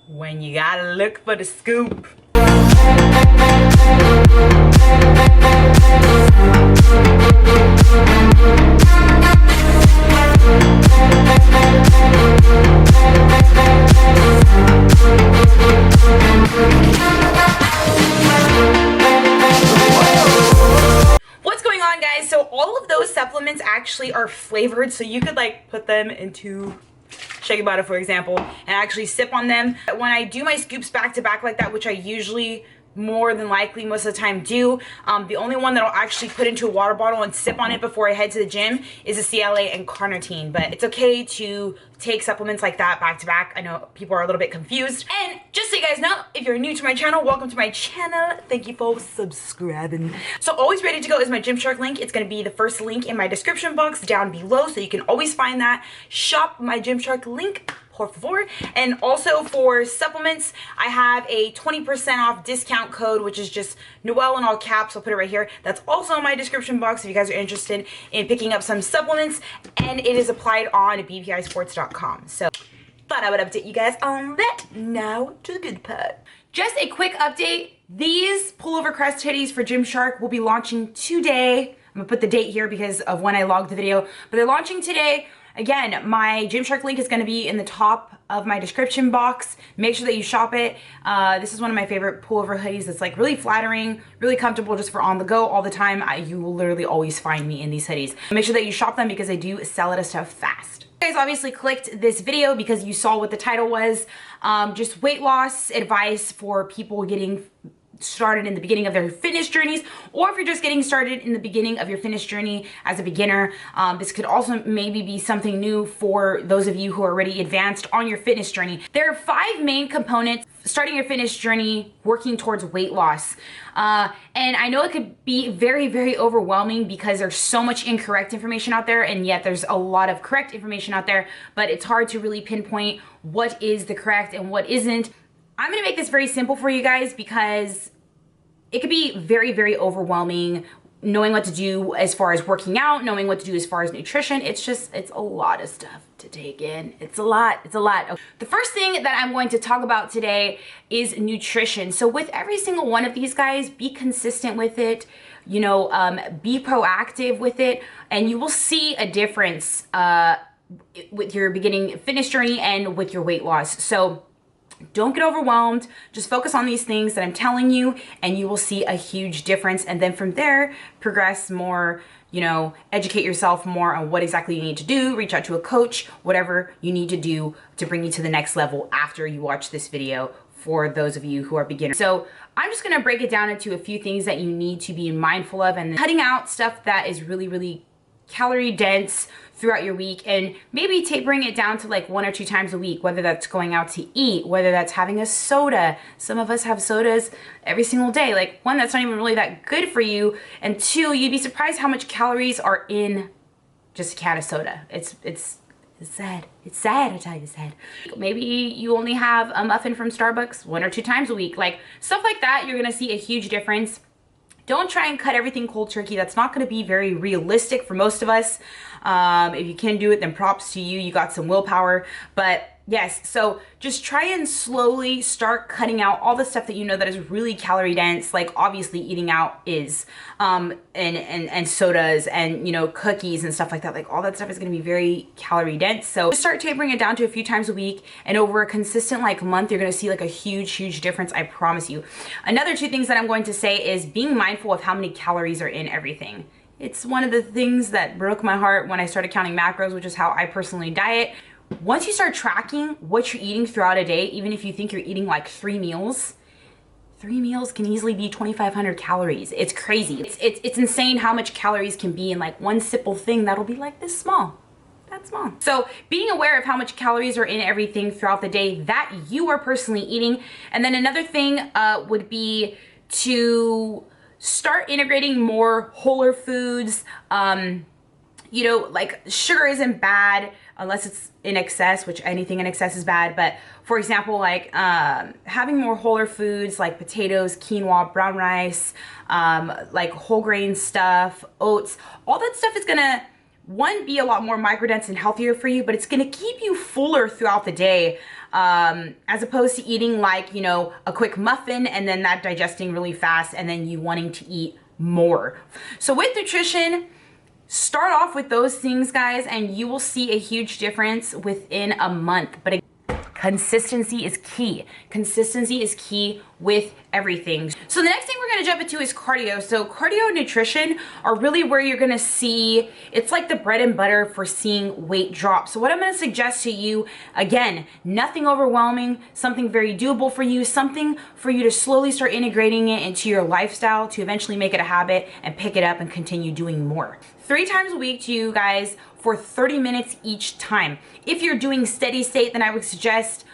When you gotta look for the scoop. What's going on, guys? So all of those supplements actually are flavored, so you could like put them into shea butter, for example, and actually sip on them. When I do my scoops back to back like that, which I usually more than likely most of the time do, the only one that I'll actually put into a water bottle and sip on it before I head to the gym is a CLA and carnitine. But it's okay to take supplements like that back to back. I know people are a little bit confused. And just so you guys know, if you're new to my channel, welcome to my channel. Thank you for subscribing. So always ready to go is my GYMSHARK link. It's going to be the first link in my description box down below, so you can always find that. Shop my GYMSHARK link, por favor. And also for supplements, I have a 20% off discount code, which is just Noel in all caps. I'll put it right here. That's also in my description box if you guys are interested in picking up some supplements, and it is applied on bpisports.com. So thought I would update you guys on that. Now to the good part. Just a quick update. These pullover crest hoodies for GYMSHARK will be launching today. I'm gonna put the date here because of when I logged the video, but they're launching today. Again, my GYMSHARK link is going to be in the top of my description box. Make sure that you shop it. This is one of my favorite pullover hoodies. It's like really flattering, really comfortable just for on the go all the time. You will literally always find me in these hoodies. Make sure that you shop them because they do sell out of stuff fast. You guys obviously clicked this video because you saw what the title was. Just weight loss advice for people getting started in the beginning of their fitness journeys, or if you're just getting started in the beginning of your fitness journey as a beginner. This could also maybe be something new for those of you who are already advanced on your fitness journey. There are 5 main components starting your fitness journey working towards weight loss. And I know it could be very, very overwhelming because there's so much incorrect information out there, and yet there's a lot of correct information out there, but it's hard to really pinpoint what is the correct and what isn't. I'm gonna make this very simple for you guys because it could be very, very overwhelming knowing what to do as far as working out, knowing what to do as far as nutrition. It's a lot of stuff to take in. It's a lot. The first thing that I'm going to talk about today is nutrition. So with every single one of these guys, be consistent with it, you know, be proactive with it, and you will see a difference with your beginning fitness journey and with your weight loss. So don't get overwhelmed. Just focus on these things that I'm telling you, and you will see a huge difference. And then from there, progress more, you know, educate yourself more on what exactly you need to do, reach out to a coach, whatever you need to do to bring you to the next level after you watch this video for those of you who are beginners. So I'm just gonna break it down into a few things that you need to be mindful of, and cutting out stuff that is really, really calorie dense throughout your week, and maybe tapering it down to like 1 or 2 times a week, whether that's going out to eat, whether that's having a soda. Some of us have sodas every single day. Like, 1, that's not even really that good for you, and 2, you'd be surprised how much calories are in just a can of soda. It's sad. It's sad, I tell you, it's sad. Maybe you only have a muffin from Starbucks 1 or 2 times a week. Like, stuff like that, you're gonna see a huge difference. Don't try and cut everything cold turkey. That's not going to be very realistic for most of us. If you can do it, then props to you. You got some willpower. But yes, so just try and slowly start cutting out all the stuff that you know that is really calorie dense. Like, obviously eating out is, and sodas and, you know, cookies and stuff like that. Like, all that stuff is going to be very calorie dense. So just start tapering it down to a few times a week, and over a consistent like month, you're going to see like a huge difference. I promise you. Another 2 things that I'm going to say is being mindful of how many calories are in everything. It's one of the things that broke my heart when I started counting macros, which is how I personally diet. Once you start tracking what you're eating throughout a day, even if you think you're eating like 3 meals, 3 meals can easily be 2,500 calories. It's crazy. It's insane how much calories can be in like one simple thing that'll be like this small. That small. So being aware of how much calories are in everything throughout the day that you are personally eating. And then another thing would be to start integrating more wholer foods. You know, like sugar isn't bad unless it's in excess, which anything in excess is bad. But for example, like having more wholer foods like potatoes, quinoa, brown rice, like whole grain stuff, oats, all that stuff is gonna, one, be a lot more microdense and healthier for you, but it's gonna keep you fuller throughout the day, as opposed to eating like, you know, a quick muffin and then that digesting really fast and then you wanting to eat more. So with nutrition, start off with those things, guys, and you will see a huge difference within a month. But consistency is key. Consistency is key with everything. So the next thing we're gonna jump into is cardio. So cardio and nutrition are really where you're gonna see, it's like the bread and butter for seeing weight drop. So what I'm gonna suggest to you, again, nothing overwhelming, something very doable for you, something for you to slowly start integrating it into your lifestyle to eventually make it a habit and pick it up and continue doing more. 3 times a week to you guys for 30 minutes each time. If you're doing steady state, then I would suggest,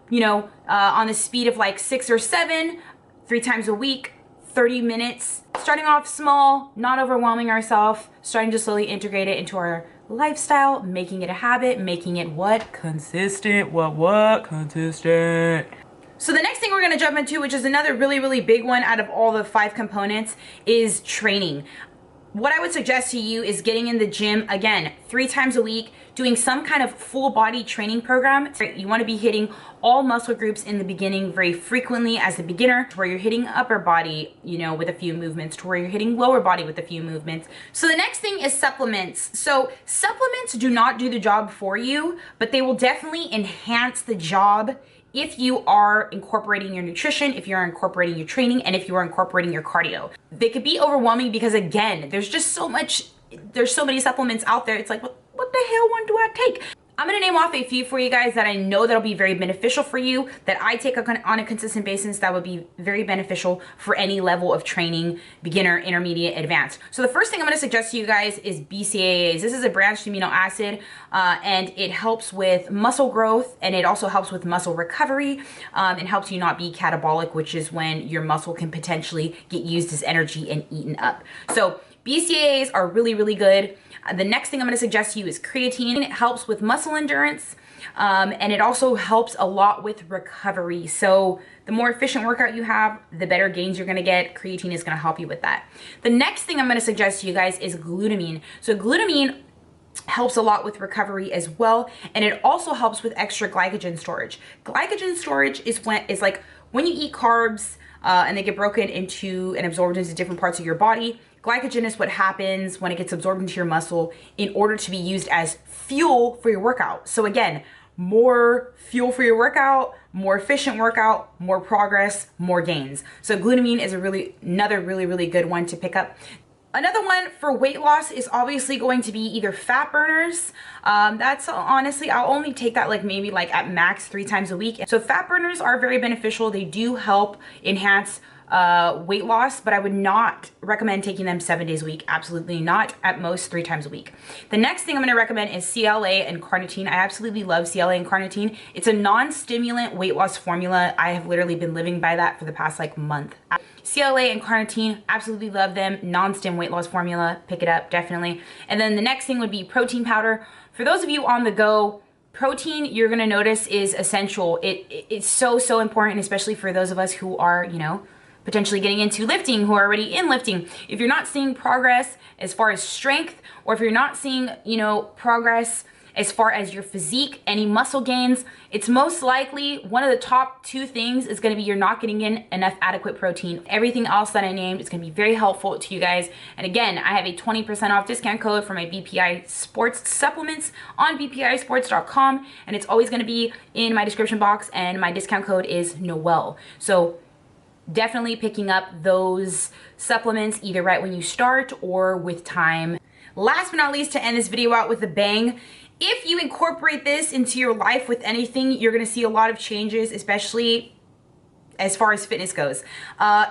you know, on the speed of like 6 or 7, 3 times a week, 30 minutes. Starting off small, not overwhelming ourselves, starting to slowly integrate it into our lifestyle, making it a habit, making it what? Consistent. What? Consistent. So the next thing we're gonna jump into, which is another really, really big one out of all the 5 components, is training. What I would suggest to you is getting in the gym, again, 3 times a week, doing some kind of full body training program. You want to be hitting all muscle groups in the beginning very frequently as a beginner, to where you're hitting upper body, you know, with a few movements, to where you're hitting lower body with a few movements. So the next thing is supplements. So supplements do not do the job for you, but they will definitely enhance the job if you are incorporating your nutrition, if you're incorporating your training, and if you are incorporating your cardio. They could be overwhelming because, again, there's just so much, there's so many supplements out there. It's like, what the hell one do I take? I'm gonna name off a few for you guys that I know that'll be very beneficial for you, that I take on a consistent basis that would be very beneficial for any level of training, beginner, intermediate, advanced. So the first thing I'm gonna suggest to you guys is BCAAs. This is a branched amino acid, and it helps with muscle growth, and it also helps with muscle recovery. It helps you not be catabolic, which is when your muscle can potentially get used as energy and eaten up. So BCAAs are really, really good. The next thing I'm going to suggest to you is creatine. It helps with muscle endurance, and it also helps a lot with recovery. So the more efficient workout you have, the better gains you're going to get. Creatine is going to help you with that. The next thing I'm going to suggest to you guys is glutamine. So glutamine helps a lot with recovery as well, and it also helps with extra glycogen storage. Glycogen storage is like when you eat carbs and they get broken into and absorbed into different parts of your body. Glycogen is what happens when it gets absorbed into your muscle in order to be used as fuel for your workout. So again, more fuel for your workout, more efficient workout, more progress, more gains. So glutamine is another really good one to pick up. Another one for weight loss is obviously going to be either fat burners. That's honestly, I'll only take that like maybe like at max 3 times a week. So fat burners are very beneficial. They do help enhance weight loss, but I would not recommend taking them 7 days a week. Absolutely not. At most 3 times a week. The next thing I'm going to recommend is CLA and carnitine. I absolutely love CLA and carnitine. It's a non-stimulant weight loss formula. I have literally been living by that for the past like month. CLA and carnitine, absolutely love them. Non-stim weight loss formula, pick it up, definitely. And then the next thing would be protein powder. For those of you on the go, protein, you're gonna notice, is essential. It's so important, especially for those of us who are, you know, potentially getting into lifting, who are already in lifting. If you're not seeing progress as far as strength, or if you're not seeing, you know, progress as far as your physique, any muscle gains, it's most likely one of the top 2 things is gonna be you're not getting in enough adequate protein. Everything else that I named is gonna be very helpful to you guys. And again, I have a 20% off discount code for my BPI Sports supplements on bpisports.com, and it's always gonna be in my description box, and my discount code is Noel. So definitely picking up those supplements either right when you start or with time. Last but not least, to end this video out with a bang, if you incorporate this into your life with anything, you're gonna see a lot of changes, especially as far as fitness goes,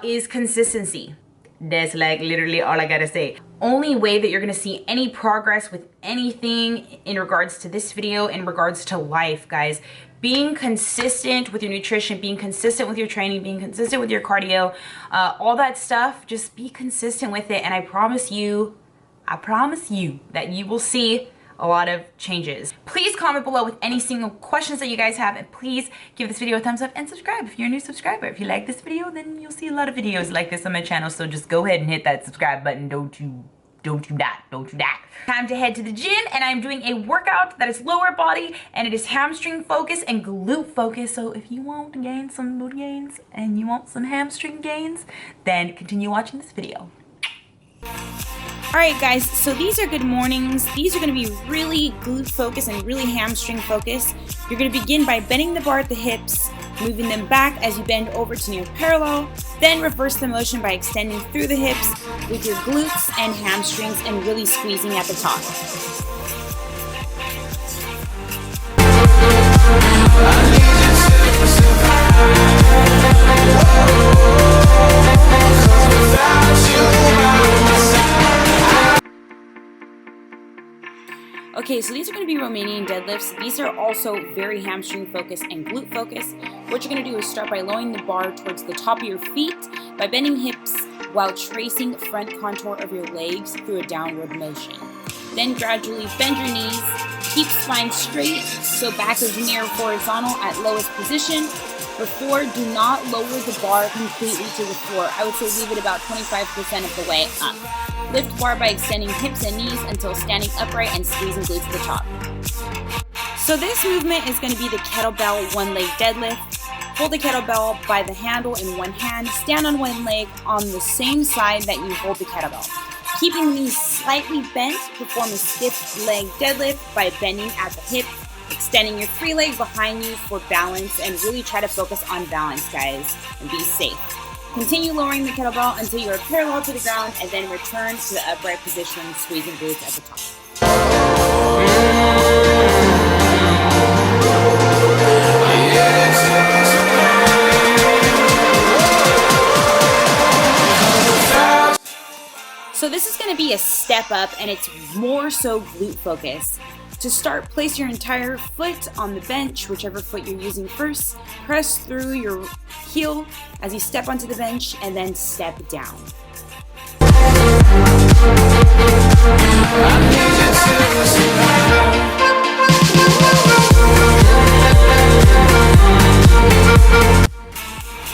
is consistency. That's like literally all I gotta say. only way that you're gonna see any progress with anything in regards to this video, in regards to life, guys. Being consistent with your nutrition, being consistent with your training, being consistent with your cardio, all that stuff, just be consistent with it. And I promise you that you will see a lot of changes. Please comment below with any single questions that you guys have, and please give this video a thumbs up and subscribe if you're a new subscriber. If you like this video, then you'll see a lot of videos like this on my channel, so just go ahead and hit that subscribe button. Don't do that. Time to head to the gym, and I'm doing a workout that is lower body, and it is hamstring focus and glute focus. So if you want to gain some booty gains and you want some hamstring gains, then continue watching this video. Alright guys, so these are good mornings. These are going to be really glute focus and really hamstring focus. You're going to begin by bending the bar at the hips, moving them back as you bend over to near parallel, then reverse the motion by extending through the hips with your glutes and hamstrings and really squeezing at the top. Okay, so these are going to be Romanian deadlifts. These are also very hamstring focused and glute focused. What you're going to do is start by lowering the bar towards the top of your feet by bending hips while tracing front contour of your legs through a downward motion. Then gradually bend your knees, keep spine straight so back is near horizontal at lowest position. Before, do not lower the bar completely to the floor. I would say leave it about 25% of the way up. Lift bar by extending hips and knees until standing upright and squeezing glutes to the top. So this movement is going to be the kettlebell one leg deadlift. Hold the kettlebell by the handle in one hand, stand on one leg on the same side that you hold the kettlebell. Keeping the knees slightly bent, perform a stiff leg deadlift by bending at the hip, extending your free leg behind you for balance, and really try to focus on balance, guys, and be safe. Continue lowering the kettlebell until you are parallel to the ground, and then return to the upright position, squeezing glutes at the top. So this is going to be a step up, and it's more so glute focus. To start, place your entire foot on the bench, whichever foot you're using first. Press through your heel as you step onto the bench, and then step down.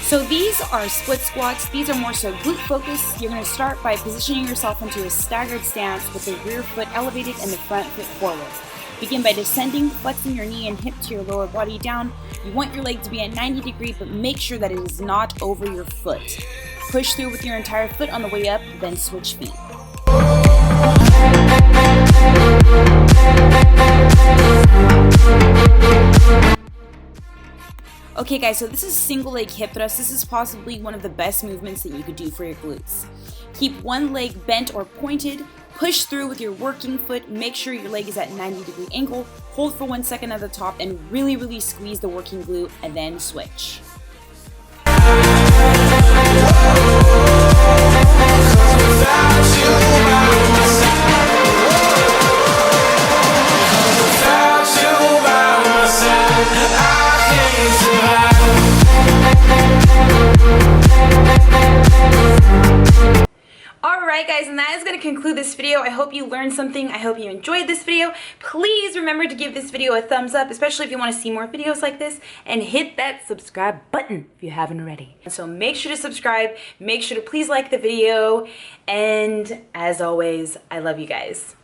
So these are split squats. These are more so glute focused. You're going to start by positioning yourself into a staggered stance with the rear foot elevated and the front foot forward. Begin by descending, flexing your knee and hip to your lower body down. You want your leg to be at 90 degrees, but make sure that it is not over your foot. Push through with your entire foot on the way up, then switch feet. Okay guys, so this is single leg hip thrust. This is possibly one of the best movements that you could do for your glutes. Keep one leg bent or pointed. Push through with your working foot. Make sure your leg is at 90-degree angle. Hold for 1 second at the top and really squeeze the working glute, and then switch. Alright guys, and that is going to conclude this video. I hope you learned something. I hope you enjoyed this video. Please remember to give this video a thumbs up, especially if you want to see more videos like this, and hit that subscribe button if you haven't already. So make sure to subscribe, make sure to please like the video, and as always, I love you guys.